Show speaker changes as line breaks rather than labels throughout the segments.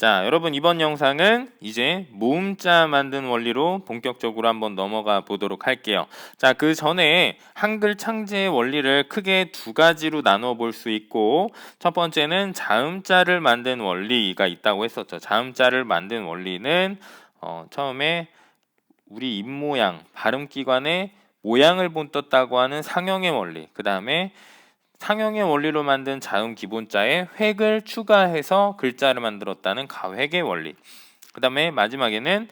자, 여러분 이번 영상은 이제 모음자 만든 원리로 본격적으로 한번 넘어가 보도록 할게요. 자, 그 전에 한글 창제의 원리를 크게 두 가지로 나눠 볼 수 있고, 첫 번째는 자음자를 만든 원리가 있다고 했었죠. 자음자를 만든 원리는 처음에 우리 입모양, 발음기관의 모양을 본떴다고 하는 상형의 원리, 그 다음에 상형의 원리로 만든 자음 기본자에 획을 추가해서 글자를 만들었다는 가획의 원리. 그 다음에 마지막에는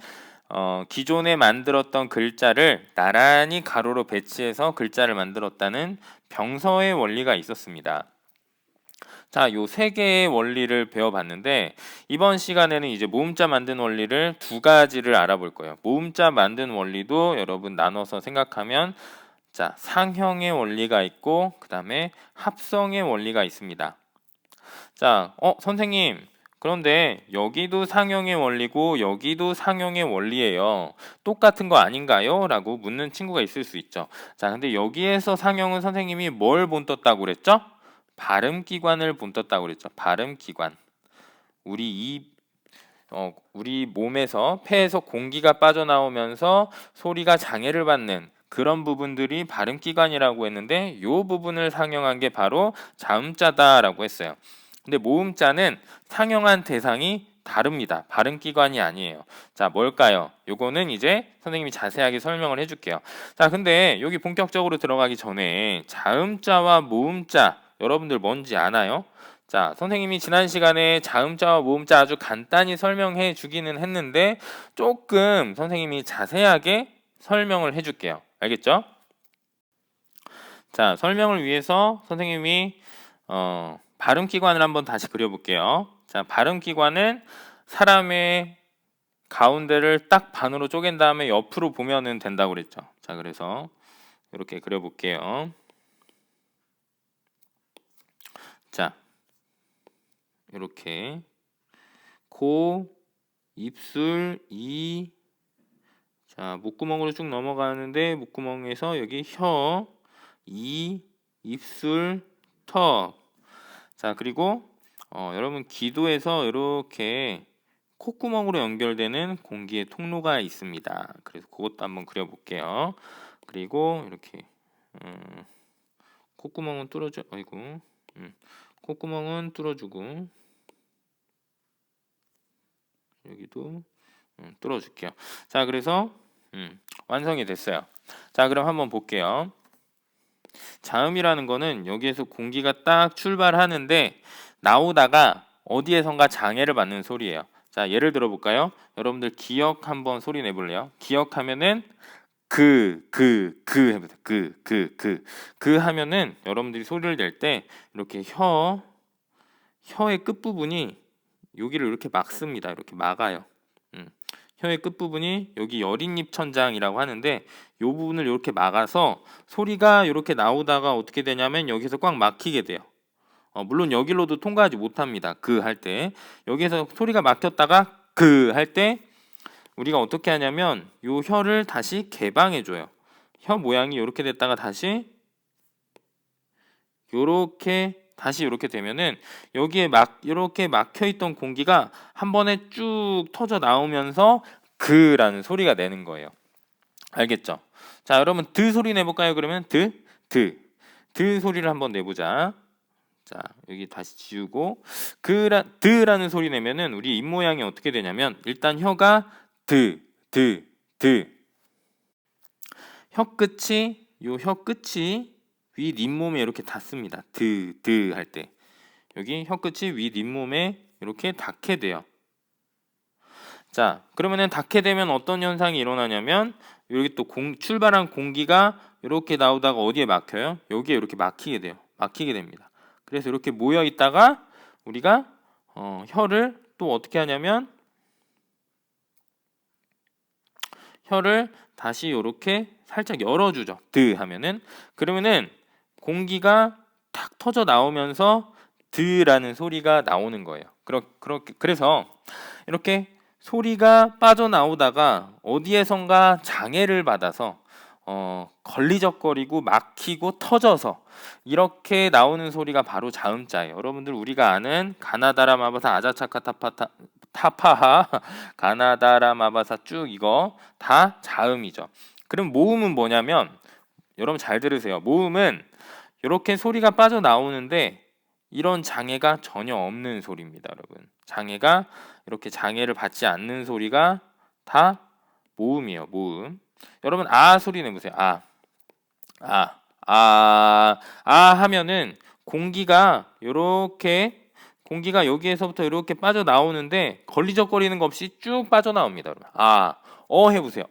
기존에 만들었던 글자를 나란히 가로로 배치해서 글자를 만들었다는 병서의 원리가 있었습니다. 자, 요 세 개의 원리를 배워봤는데 이번 시간에는 이제 모음자 만든 원리를 두 가지를 알아볼 거예요. 모음자 만든 원리도 여러분 나눠서 생각하면 자, 상형의 원리가 있고 그 다음에 합성의 원리가 있습니다. 자, 선생님, 그런데 여기도 상형의 원리고 여기도 상형의 원리예요. 똑같은 거 아닌가요? 라고 묻는 친구가 있을 수 있죠. 자, 근데 여기에서 상형은 선생님이 뭘 본떴다고 그랬죠? 발음기관을 본떴다고 그랬죠. 발음기관. 우리 몸에서 폐에서 공기가 빠져나오면서 소리가 장애를 받는 그런 부분들이 발음기관이라고 했는데 이 부분을 상형한 게 바로 자음자다라고 했어요. 근데 모음자는 상형한 대상이 다릅니다. 발음기관이 아니에요. 자, 뭘까요? 요거는 이제 선생님이 자세하게 설명을 해줄게요. 자, 근데 여기 본격적으로 들어가기 전에 자음자와 모음자 여러분들 뭔지 아나요? 자, 선생님이 지난 시간에 자음자와 모음자 아주 간단히 설명해 주기는 했는데 조금 선생님이 자세하게 설명을 해줄게요. 알겠죠? 자, 설명을 위해서 선생님이 발음기관을 한번 다시 그려볼게요. 자, 발음기관은 사람의 가운데를 딱 반으로 쪼갠 다음에 옆으로 보면은 된다고 그랬죠. 자, 그래서 이렇게 그려볼게요. 자, 이렇게 코, 입술, 이, 자, 목구멍으로 쭉 넘어가는데 목구멍에서 여기 혀, 이, 입술, 턱. 자, 그리고 여러분 귀도에서 이렇게 콧구멍으로 연결되는 공기의 통로가 있습니다. 그래서 그것도 한번 그려볼게요. 그리고 이렇게 콧구멍은 뚫어줘, 아이고, 콧구멍은 뚫어주고 여기도 뚫어줄게요. 자, 그래서 완성이 됐어요. 자, 그럼 한번 볼게요. 자음이라는 거는 여기에서 공기가 딱 출발하는데 나오다가 어디에선가 장애를 받는 소리예요. 자, 예를 들어 볼까요? 여러분들 기역 한번 소리 내볼래요? 기역하면은 해보세요. 그 하면은 여러분들이 소리를 낼 때 이렇게 혀의 끝부분이 여기를 이렇게 막습니다. 이렇게 막아요. 혀의 끝부분이 여기 여린입 천장이라고 하는데 이 부분을 이렇게 막아서 소리가 이렇게 나오다가 어떻게 되냐면 여기서 꽉 막히게 돼요. 물론 여기로도 통과하지 못합니다. 그 할 때 여기에서 소리가 막혔다가 그 할 때 우리가 어떻게 하냐면 이 혀를 다시 개방해 줘요. 혀 모양이 이렇게 됐다가 다시 이렇게 되면은 여기에 이렇게 막혀 있던 공기가 한 번에 쭉 터져 나오면서 그라는 소리가 내는 거예요. 알겠죠? 자, 여러분 드 소리 내볼까요? 그러면 드 소리를 한번 내보자. 자, 여기 다시 지우고 드라는 소리 내면은 우리 입 모양이 어떻게 되냐면 일단 혀가 드 혀 끝이 윗 잇몸에 이렇게 닿습니다. 드 할 때 여기 혀 끝이 윗 잇몸에 이렇게 닿게 돼요. 자, 그러면은 닿게 되면 어떤 현상이 일어나냐면 여기 또 출발한 공기가 이렇게 나오다가 어디에 막혀요? 여기에 이렇게 막히게 돼요. 막히게 됩니다. 그래서 이렇게 모여 있다가 우리가 혀를 또 어떻게 하냐면 혀를 다시 이렇게 살짝 열어주죠. 드 하면은 그러면은 공기가 탁 터져 나오면서 드라는 소리가 나오는 거예요. 그래서 이렇게 소리가 빠져나오다가 어디에선가 장애를 받아서 걸리적거리고 막히고 터져서 이렇게 나오는 소리가 바로 자음자예요. 여러분들 우리가 아는 가나다라 마바사 아자차카타파타 타파하, 가나다라마바사 쭉 이거 다 자음이죠. 그럼 모음은 뭐냐면 여러분 잘 들으세요. 모음은 이렇게 소리가 빠져나오는데 이런 장애가 전혀 없는 소리입니다, 여러분. 장애가 이렇게 장애를 받지 않는 소리가 다 모음이에요, 모음. 여러분 아 소리 내보세요. 아 하면은 공기가 여기에서부터 이렇게 빠져나오는데 걸리적거리는 거 없이 쭉 빠져나옵니다, 여러분. 해보세요.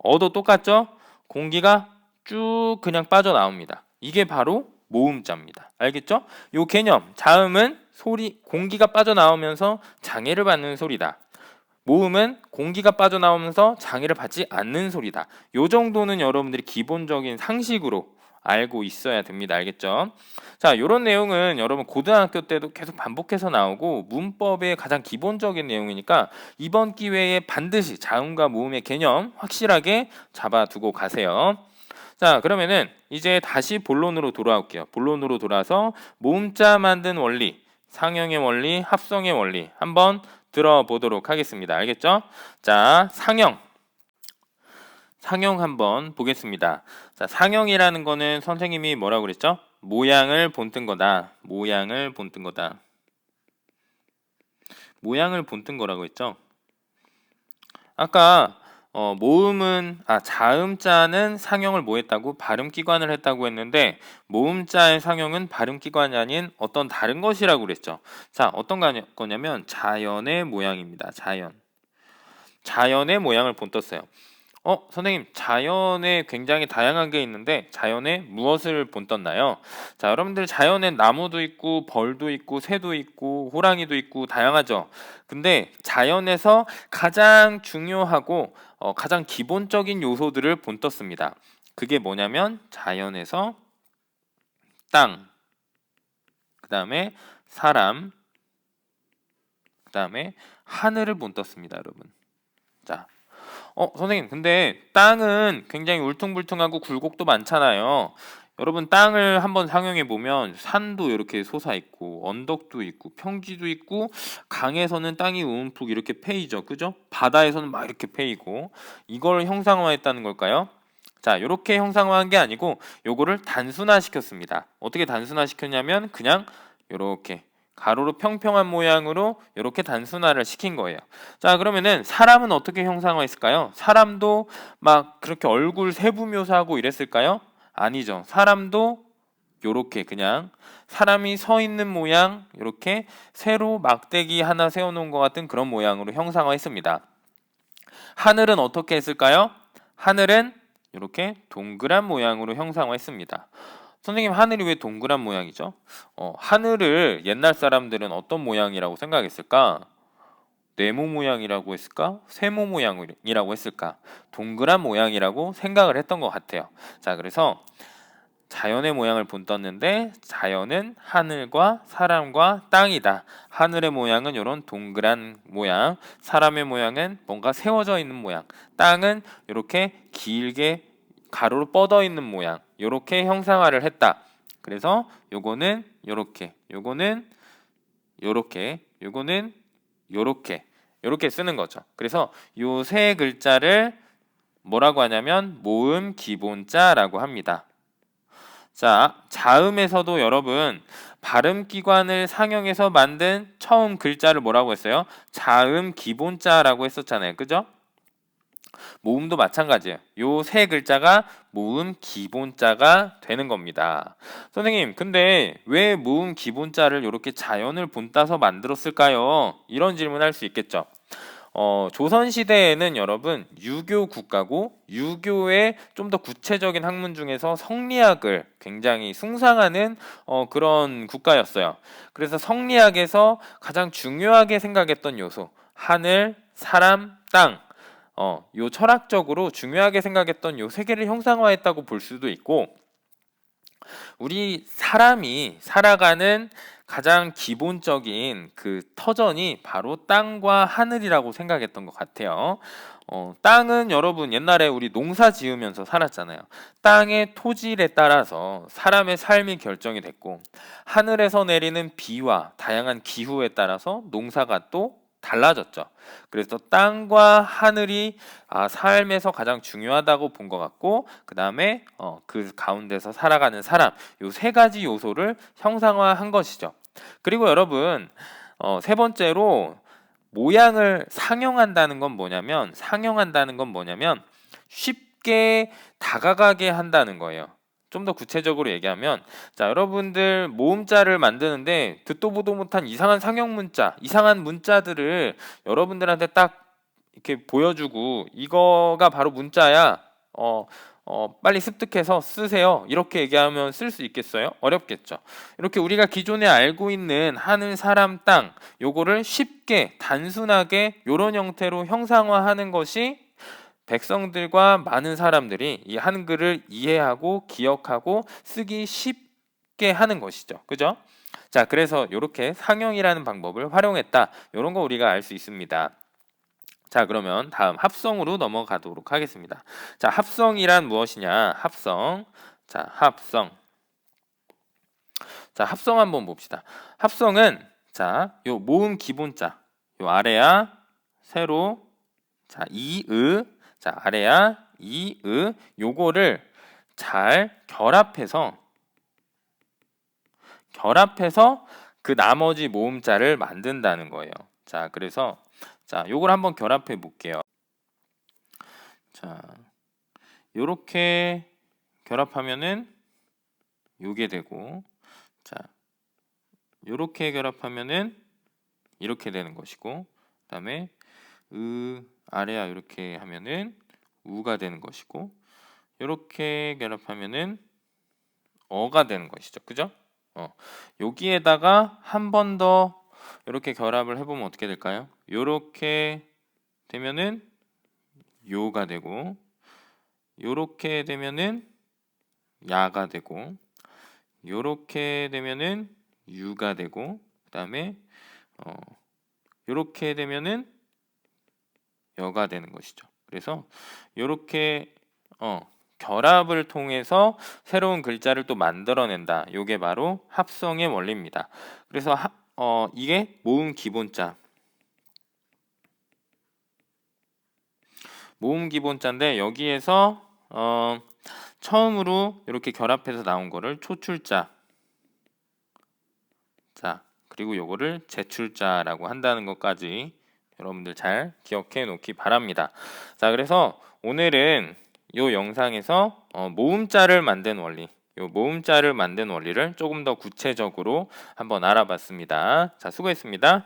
어도 똑같죠? 공기가 쭉 그냥 빠져나옵니다. 이게 바로 모음자입니다. 알겠죠? 요 개념, 자음은 공기가 빠져나오면서 장애를 받는 소리다. 모음은 공기가 빠져나오면서 장애를 받지 않는 소리다. 요 정도는 여러분들이 기본적인 상식으로 알고 있어야 됩니다. 알겠죠? 자, 이런 내용은 여러분 고등학교 때도 계속 반복해서 나오고 문법의 가장 기본적인 내용이니까 이번 기회에 반드시 자음과 모음의 개념 확실하게 잡아두고 가세요. 자, 그러면은 이제 다시 본론으로 돌아올게요. 본론으로 돌아서 모음자 만든 원리, 상형의 원리, 합성의 원리 한번 들어보도록 하겠습니다. 알겠죠? 자, 상형 한번 보겠습니다. 자, 상형이라는 거는 선생님이 뭐라고 그랬죠? 모양을 본뜬 거다. 모양을 본뜬 거다. 모양을 본뜬 거라고 했죠? 아까 자음자는 상형을 뭐 했다고? 발음기관을 했다고 했는데 모음자의 상형은 발음기관이 아닌 어떤 다른 것이라고 그랬죠. 자, 어떤 거냐면 자연의 모양입니다. 자연의 모양을 본떴어요. 선생님, 자연에 굉장히 다양한 게 있는데 자연에 무엇을 본떴나요? 자, 여러분들 자연에 나무도 있고 벌도 있고 새도 있고 호랑이도 있고 다양하죠. 근데 자연에서 가장 중요하고 가장 기본적인 요소들을 본떴습니다. 그게 뭐냐면 자연에서 땅, 그 다음에 사람, 그 다음에 하늘을 본떴습니다, 여러분. 자, 선생님, 근데 땅은 굉장히 울퉁불퉁하고 굴곡도 많잖아요. 여러분, 땅을 한번 상영해 보면 산도 이렇게 솟아있고 언덕도 있고 평지도 있고 강에서는 땅이 움푹 이렇게 패이죠. 그죠? 바다에서는 막 이렇게 패이고 이걸 형상화했다는 걸까요? 자, 이렇게 형상화한 게 아니고 요거를 단순화시켰습니다. 어떻게 단순화시켰냐면 그냥 이렇게 가로로 평평한 모양으로 이렇게 단순화를 시킨 거예요. 자, 그러면은 사람은 어떻게 형상화했을까요? 사람도 막 그렇게 얼굴 세부 묘사하고 이랬을까요? 아니죠. 사람도 요렇게 그냥 사람이 서 있는 모양 이렇게 세로 막대기 하나 세워놓은 것 같은 그런 모양으로 형상화했습니다. 하늘은 어떻게 했을까요? 하늘은 이렇게 동그란 모양으로 형상화했습니다. 선생님, 하늘이 왜 동그란 모양이죠? 하늘을 옛날 사람들은 어떤 모양이라고 생각했을까? 네모 모양이라고 했을까? 세모 모양이라고 했을까? 동그란 모양이라고 생각을 했던 것 같아요. 자, 그래서 자연의 모양을 본떴는데 자연은 하늘과 사람과 땅이다. 하늘의 모양은 이런 동그란 모양, 사람의 모양은 뭔가 세워져 있는 모양, 땅은 이렇게 길게 가로로 뻗어 있는 모양, 이렇게 형상화를 했다. 그래서 요거는 요렇게, 요거는 요렇게, 요거는 요렇게 쓰는 거죠. 그래서 요 세 글자를 뭐라고 하냐면 모음 기본자라고 합니다. 자, 자음에서도 여러분 발음기관을 상형해서 만든 처음 글자를 뭐라고 했어요? 자음 기본자라고 했었잖아요. 그죠? 모음도 마찬가지예요. 요 세 글자가 모음 기본자가 되는 겁니다. 선생님, 근데 왜 모음 기본자를 이렇게 자연을 본따서 만들었을까요? 이런 질문 할 수 있겠죠. 조선시대에는 여러분 유교 국가고 유교의 좀 더 구체적인 학문 중에서 성리학을 굉장히 숭상하는 그런 국가였어요. 그래서 성리학에서 가장 중요하게 생각했던 요소 하늘, 사람, 땅 요 철학적으로 중요하게 생각했던 요 세 개를 형상화했다고 볼 수도 있고 우리 사람이 살아가는 가장 기본적인 그 터전이 바로 땅과 하늘이라고 생각했던 것 같아요. 땅은 여러분 옛날에 우리 농사 지으면서 살았잖아요. 땅의 토질에 따라서 사람의 삶이 결정이 됐고 하늘에서 내리는 비와 다양한 기후에 따라서 농사가 또 달라졌죠. 그래서 땅과 하늘이 삶에서 가장 중요하다고 본 것 같고 그 다음에 그 가운데서 살아가는 사람 요 세 가지 요소를 형상화한 것이죠. 그리고 여러분 세 번째로 모양을 상형한다는 건 뭐냐면 쉽게 다가가게 한다는 거예요. 좀 더 구체적으로 얘기하면 자 여러분들 모음자를 만드는데 듣도 보도 못한 이상한 상형 문자 이상한 문자들을 여러분들한테 딱 이렇게 보여주고 이거가 바로 문자야 빨리 습득해서 쓰세요 이렇게 얘기하면 쓸 수 있겠어요? 어렵겠죠. 이렇게 우리가 기존에 알고 있는 하늘 사람 땅 요거를 쉽게 단순하게 요런 형태로 형상화하는 것이 백성들과 많은 사람들이 이 한글을 이해하고 기억하고 쓰기 쉽게 하는 것이죠. 그죠? 자, 그래서 이렇게 상형이라는 방법을 활용했다. 이런 거 우리가 알 수 있습니다. 자, 그러면 다음 합성으로 넘어가도록 하겠습니다. 자, 합성이란 무엇이냐? 합성. 자, 합성. 자, 합성 한번 봅시다. 합성은 자, 요 모음 기본자. 요 아래야 세로 자, 이으 자, 아래야 이으 요거를 잘 결합해서 그 나머지 모음자를 만든다는 거예요. 자, 그래서 자, 요걸 한번 결합해 볼게요. 자, 요렇게 결합하면은 요게 되고 자, 요렇게 결합하면은 이렇게 되는 것이고 그다음에 아래야 이렇게 하면은 우가 되는 것이고 이렇게 결합하면은 어가 되는 것이죠. 그죠? 여기에다가 한 번 더 이렇게 결합을 해보면 어떻게 될까요? 이렇게 되면은 요가 되고 요렇게 되면은 야가 되고 요렇게 되면은 유가 되고 그 다음에 요렇게 되면은 여가 되는 것이죠. 그래서 이렇게 결합을 통해서 새로운 글자를 또 만들어낸다. 이게 바로 합성의 원리입니다. 그래서 이게 모음 기본자. 모음 기본자인데 여기에서 처음으로 이렇게 결합해서 나온 거를 초출자. 자, 그리고 요거를 제출자라고 한다는 것까지 여러분들 잘 기억해 놓기 바랍니다. 자, 그래서 오늘은 이 영상에서 모음자를 만든 원리, 요 모음자를 만든 원리를 조금 더 구체적으로 한번 알아봤습니다. 자, 수고했습니다.